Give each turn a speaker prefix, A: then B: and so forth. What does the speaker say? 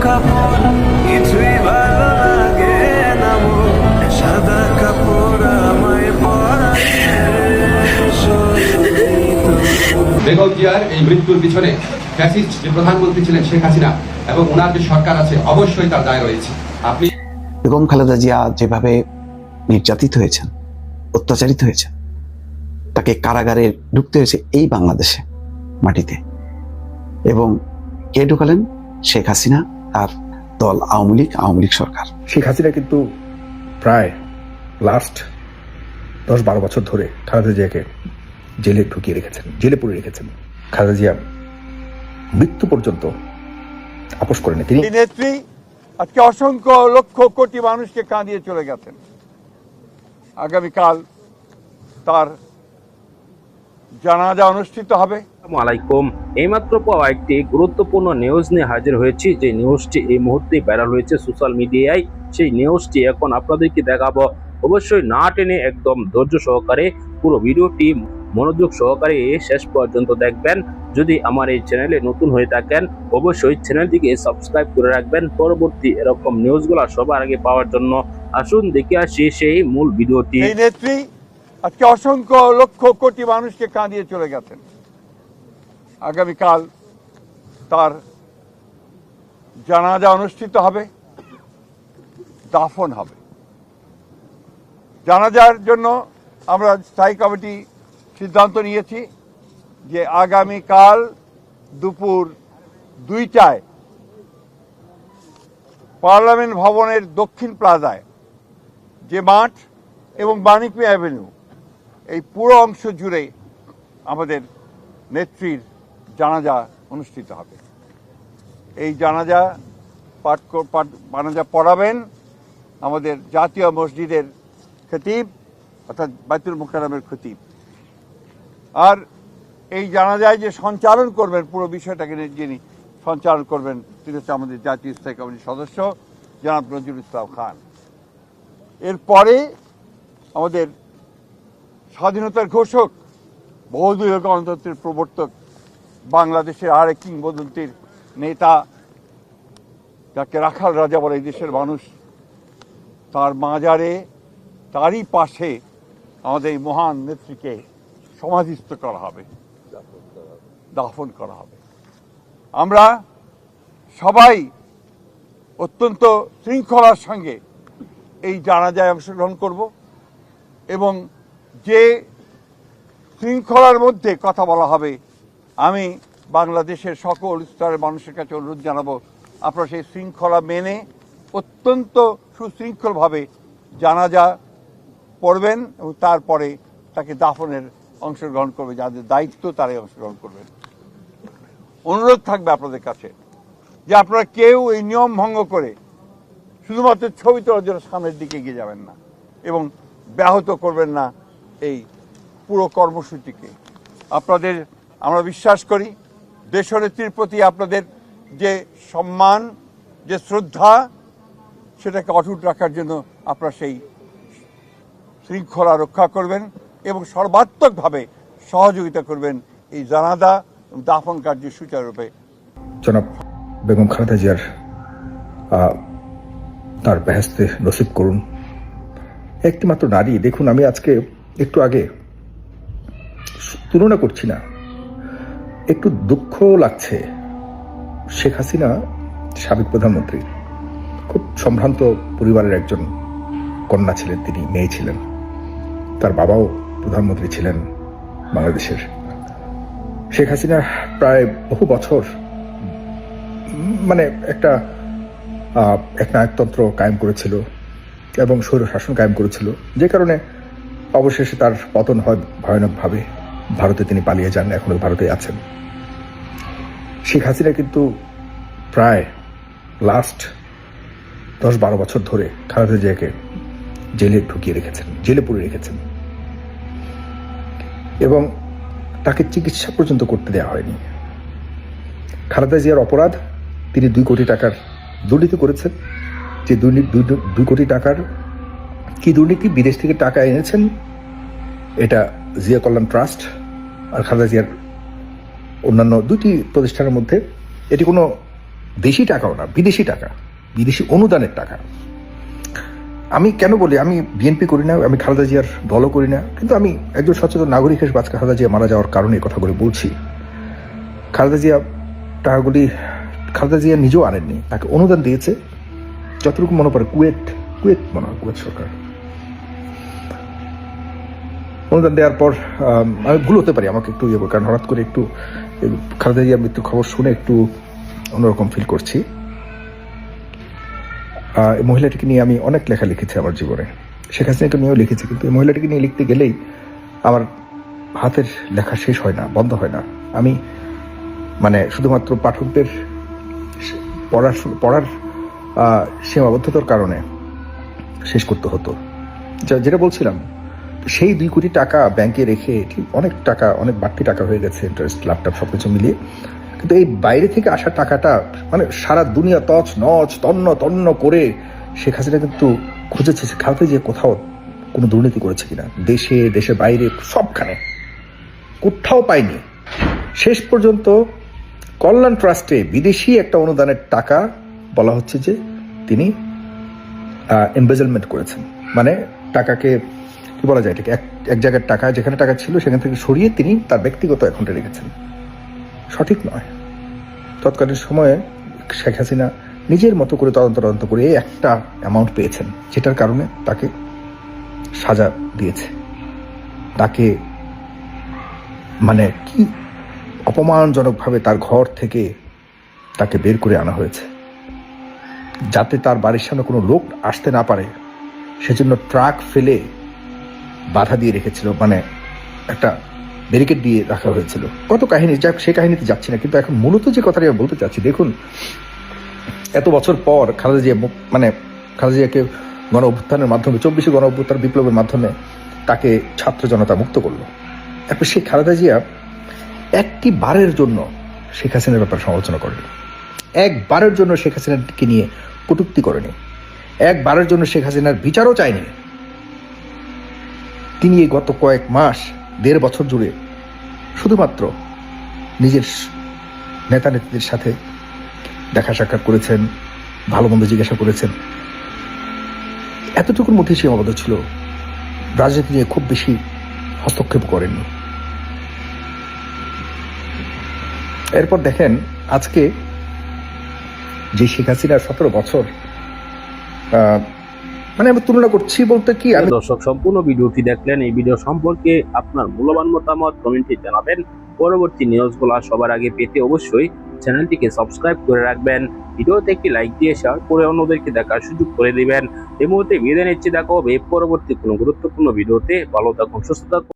A: কাপড় কিছুই ভালো লাগে না মোর, সাদা কাপড় আমায়
B: বেগম জিয়ার এই মৃত্যুর পিছনে ফ্যাসিস্ট যে প্রধানমন্ত্রী ছিলেন শেখ হাসিনা এবং ওনার যে সরকার আছে অবশ্যই তার দায় রয়েছে। আপনি
C: বেগম খালেদা জিয়া যেভাবে নির্যাতিত হয়েছেন, অত্যাচারিত হয়েছেন, তাকে কারাগারে ঢুকতে হয়েছে এই বাংলাদেশে মাটিতে, এবং কে ঢুকালেন? শেখ হাসিনা আর দল আওয়ামী লীগ সরকার।
D: শেখ হাসিনা কিন্তু প্রায় লাস্ট 10-12 বছর ধরে খালেদা জিয়াকে জেলে ঢুকিয়ে রেখেছেন, জেলে পুরে রেখেছেন। খালেদা জিয়া মৃত্যু পর্যন্ত আপোষ করেন। তিনি
E: নেত্রী আজকে অসংখ্য লক্ষ কোটি মানুষকে কাঁদিয়ে চলে গেছেন। আগামীকাল তার জানাজা অনুষ্ঠিত হবে।
F: আসসালামু আলাইকুম। এইমাত্র পাওয়া একটি গুরুত্বপূর্ণ নিউজ নিয়ে হাজির হয়েছি, যে নিউজটি এই মুহূর্তে ভাইরাল হয়েছে সোশ্যাল মিডিয়ায়। সেই নিউজটি এখন আপনাদেরকে দেখাবো। অবশ্যই না টেনে একদম ধৈর্য সহকারে পুরো ভিডিওটি মনোযোগ সহকারে শেষ পর্যন্ত দেখবেন। যদি আমার এই চ্যানেলে নতুন হয়ে থাকেন অবশ্যই চ্যানেলটিকে সাবস্ক্রাইব করে রাখবেন পরবর্তী এরকম নিউজগুলো সবার আগে পাওয়ার জন্য। আসুন দেখে আসি সেই মূল ভিডিওটি।
E: এই নেত্রী আজকে অসংখ্য লক্ষ কোটি মানুষকে কাঁদিয়ে চলে গেছেন। আগামীকাল তার জানাজা অনুষ্ঠিত হবে, দাফন হবে। জানাজার জন্য আমরা স্থায়ী কমিটি সিদ্ধান্ত নিয়েছি যে আগামীকাল দুপুর 2টায় পার্লামেন্ট ভবনের দক্ষিণ প্লাজায় যে মাঠ এবং বাণিজ্য অ্যাভিনিউ, এই পুরো অংশ জুড়ে আমাদের নেত্রীর জানাজা অনুষ্ঠিত হবে। এই জানাজা পড়াবেন আমাদের জাতীয় মসজিদের খতিব, অর্থাৎ বাইতুল মুকাররমের খতিব। আর এই জানাজায় যে সঞ্চালন করবেন, পুরো বিষয়টাকে যিনি সঞ্চালন করবেন তিনি হচ্ছে আমাদের জাতীয় স্থায়ী কমিটির সদস্য জনাব নজরুল ইসলাম খান। এরপরে আমাদের স্বাধীনতার ঘোষক, বহুদলীয় গণতন্ত্রের প্রবর্তক, বাংলাদেশের আরেক কিংবদন্তির নেতা, যাকে রাখাল রাজা বলে এই দেশের মানুষ, তার মাজারে, তারই পাশে আমাদের এই মহান নেত্রীকে সমাধিস্থ করা হবে, দাফন করা হবে। আমরা সবাই অত্যন্ত শৃঙ্খলার সঙ্গে এই জানাজায় অংশগ্রহণ করব এবং যে শৃঙ্খলার মধ্যে কথা বলা হবে, আমি বাংলাদেশের সকল স্তরের মানুষের কাছে অনুরোধ জানাবো আপনারা সেই শৃঙ্খলা মেনে অত্যন্ত সুশৃঙ্খলভাবে জানাজা পড়বেন এবং তারপরে তাকে দাফনের অংশগ্রহণ করবে, যাদের দায়িত্ব তারাই অংশগ্রহণ করবেন। অনুরোধ থাকবে আপনাদের কাছে যে আপনারা কেউ এই নিয়ম ভঙ্গ করে শুধুমাত্র ছবি তোলার জন্য সামনের দিকে এগিয়ে যাবেন না এবং ব্যাহত করবেন না এই পুরো কর্মসূচিকে। আপনাদের আমরা বিশ্বাস করি দেশনেত্রীর প্রতি আপনাদের যে সম্মান, যে শ্রদ্ধা, সেটাকে অটুট রাখার জন্য আপনারা সেই শৃঙ্খলা রক্ষা করবেন এবং সর্বাত্মকভাবে সহযোগিতা করবেন এই জানাজা এবং দাফন কার্য সুচারুরূপে।
D: জনাব বেগম খালেদা জিয়ার তার বেহেশতে নসিব করুন। একটি মাত্র নারী, দেখুন আমি আজকে একটু আগে তুলনা করছি না, একটু দুঃখ লাগছে। শেখ হাসিনা সাবেক প্রধানমন্ত্রী, খুব সম্ভ্রান্ত পরিবারের একজন কন্যা ছিলেন, তিনি মেয়ে ছিলেন। তার বাবাও প্রধানমন্ত্রী ছিলেন বাংলাদেশের। শেখ হাসিনা প্রায় বহু বছর মানে একটা একনায়কতন্ত্র কায়েম করেছিল এবং স্বৈর শাসন কায়েম করেছিল, যে কারণে অবশেষে তার পতন হয় ভয়ানকভাবে। ভারতে তিনি পালিয়ে যান, এখনো ভারতে আছেন। শেখ হাসিনা কিন্তু প্রায় লাস্ট 10-12 বছর ধরে খালেদা জিয়াকে জেলে ঢুকিয়ে রেখেছেন, জেলে পুরে রেখেছেন, এবং তাকে চিকিৎসা পর্যন্ত করতে দেওয়া হয়নি। খালেদা জিয়ার অপরাধ, তিনি 2 কোটি টাকার দুর্নীতি করেছেন। যে 2 কোটি টাকার কি দুর্নীতি, বিদেশ থেকে টাকা এনেছেন, এটা জিয়া কল্যাণ ট্রাস্ট আর খালেদা জিয়ার অন্যান্য 2টি প্রতিষ্ঠানের মধ্যে। এটি কোনো দেশি টাকাও না, বিদেশি টাকা, বিদেশি অনুদানের টাকা। আমি কেন বলি, আমি বিএনপি করি না, আমি খালেদা জিয়ার দলও করি না, কিন্তু আমি একজন সচেতন নাগরিক হিসেবে আজকে খালেদা জিয়া মারা যাওয়ার কারণে এই কথাগুলি বলছি। খালেদা জিয়া টাকাগুলি খালেদা জিয়া নিজেও আনেননি, তাকে অনুদান দিয়েছে যতটুকু মনে পড়ে কুয়েত মনে হয়, কুয়েত সরকার অনুদান দেওয়ার পর আমি ভুল হতে পারি, আমাকে একটু কারণ হঠাৎ করে একটু খালেদা জিয়ার মৃত্যুর খবর শুনে একটু অন্যরকম ফিল করছি। এই মহিলাটিকে নিয়ে আমি অনেক লেখা লিখেছি আমার জীবনে, শেখ হাসিনাকে নিয়েও লিখেছি, কিন্তু এই মহিলাটিকে নিয়ে লিখতে গেলেই আমার হাতের লেখা শেষ হয় না, বন্ধ হয় না। আমি মানে শুধুমাত্র পাঠকদের পড়ার সীমাবদ্ধতার কারণে শেষ করতে হতো। যেটা বলছিলাম, সেই 2 কোটি টাকা ব্যাংকে রেখে অনেক টাকা, অনেক বাড়তি টাকা হয়ে গেছে, ইন্টারেস্ট, ল্যাপটপ সবকিছু মিলিয়ে। কিন্তু এই বাইরে থেকে আসা টাকাটা মানে সারা দুনিয়া তছ নছ তন্ন করে শেখ হাসিনা কিন্তু খুঁজেছে খালেদা জিয়া কোথাও কোনো দুর্নীতি করেছে কিনা, দেশের বাইরে সবখানে কোথাও পায়নি। শেষ পর্যন্ত কল্যাণ ট্রাস্টে বিদেশি একটা অনুদানের টাকা বলা হচ্ছে যে তিনি এমবেজলমেন্ট করেছেন, মানে টাকাকে কি বলা যায়, এটাকে এক জায়গার টাকা, যেখানে টাকা ছিল সেখান থেকে সরিয়ে তিনি তার ব্যক্তিগত অ্যাকাউন্টে রেখেছেন। সঠিক নয়। তৎকালীন সময়ে শেখ হাসিনা নিজের মতো করে তদন্ত করে একটা অ্যামাউন্ট পেয়েছেন, যেটার কারণে তাকে সাজা দিয়েছে, তাকে মানে কি অপমানজনকভাবে তার ঘর থেকে তাকে বের করে আনা হয়েছে, যাতে তার বাড়ির সামনে কোনো লোক আসতে না পারে সেজন্য ট্রাক ফেলে বাধা দিয়ে রেখেছিল, মানে একটা ব্যারিকেড দিয়ে রাখা হয়েছিল। কত কাহিনী, যাক সে কাহিনীতে যাচ্ছি না, কিন্তু এখন মূলত যে কথাটা আমি বলতে চাচ্ছি, দেখুন এত বছর পর খালেদা জিয়াকে গণ অভ্যুত্থানের মাধ্যমে, 24শে গণ অভ্যুত্থান বিপ্লবের মাধ্যমে তাকে ছাত্র জনতা মুক্ত করলো। এরপর সেই খালেদা জিয়া একটি বারের জন্য শেখ হাসিনার ব্যাপারে সমালোচনা করেনি, একবারের জন্য শেখ হাসিনাকে নিয়ে কটূক্তি করেনি, একবারের জন্য শেখ হাসিনার বিচারও চায়নি। তিনি এই গত কয়েক মাস, 1.5 বছর জুড়ে শুধুমাত্র নিজের নেতা নেত্রীদের সাথে দেখা সাক্ষাৎ করেছেন, ভালো মন্দ জিজ্ঞাসা করেছেন, এতটুকুর মধ্যে সীমাবদ্ধ ছিল, রাজনীতি নিয়ে খুব বেশি হস্তক্ষেপ করেননি। এরপর দেখেন আজকে যে শেখ হাসিনার 17 বছর, মানে আমি তুলনা করছি বলতে কি, আমি
F: দর্শক সম্পূর্ণ ভিডিওটি দেখলেন। এই ভিডিও সম্পর্কে আপনার মূল্যবান মতামত কমেন্টে জানাবেন। পরবর্তী নিউজগুলো সবার আগে পেতে অবশ্যই চ্যানেলটিকে সাবস্ক্রাইব করে রাখবেন। ভিডিওতে একটি লাইক দিয়ে শেয়ার করে অন্যদেরকে দেখার সুযোগ করে দিবেন। এই মুহূর্তে বিদায় নিচ্ছি, দেখা হবে পরবর্তী কোনো গুরুত্বপূর্ণ ভিডিওতে। ভালো থাকুন, সুস্থ থাকুন।